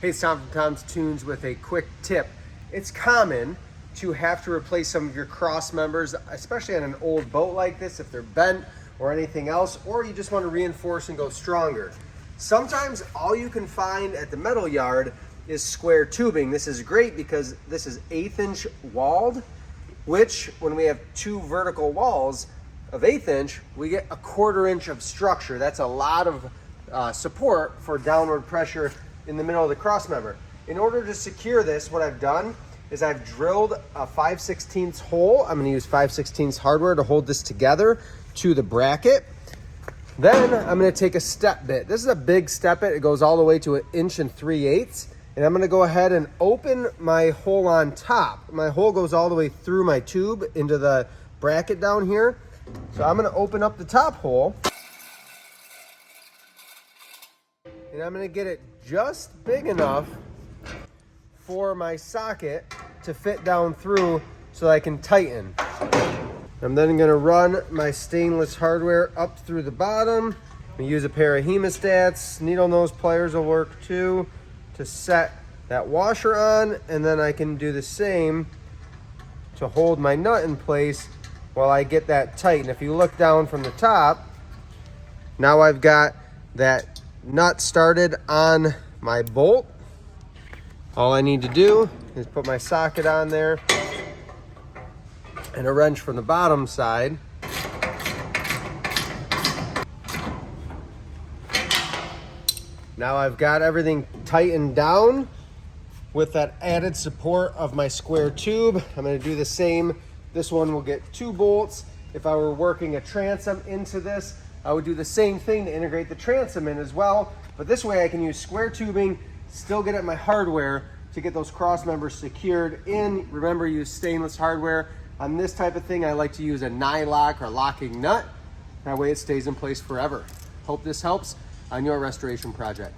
Hey, it's Tom from Tom's Tunes with a quick tip. It's common to have to replace some of your cross members, especially on an old boat like this, if they're bent or anything else, or you just want to reinforce and go stronger. Sometimes all you can find at the metal yard is square tubing. This is great because this is 1/8 inch walled, which when we have two vertical walls of 1/8 inch, we get 1/4 inch of structure. That's a lot of support for downward pressure in the middle of the cross member. In order to secure this, what I've done is I've drilled a 5/16 hole. I'm going to use 5/16 hardware to hold this together to the bracket. Then I'm going to take a step bit. This is a big step bit. It goes all the way to 1 3/8 inches. And I'm going to go ahead and open my hole on top. My hole goes all the way through my tube into the bracket down here. So I'm going to open up the top hole. And I'm going to get it just big enough for my socket to fit down through so I can tighten. I'm then going to run my stainless hardware up through the bottom. I use a pair of hemostats. Needle nose pliers will work too to set that washer on, and then I can do the same to hold my nut in place while I get that tight. And if you look down from the top, now I've got that nut started on my bolt. All I need to do is put my socket on there and a wrench from the bottom side. Now I've got everything tightened down with that added support of my square tube. I'm going to do the same. This one will get 2 bolts. If I were working a transom into this, I would do the same thing to integrate the transom in as well. But this way I can use square tubing, still get at my hardware to get those cross members secured in. Remember, use stainless hardware. On this type of thing, I like to use a nylock or locking nut. That way it stays in place forever. Hope this helps on your restoration project.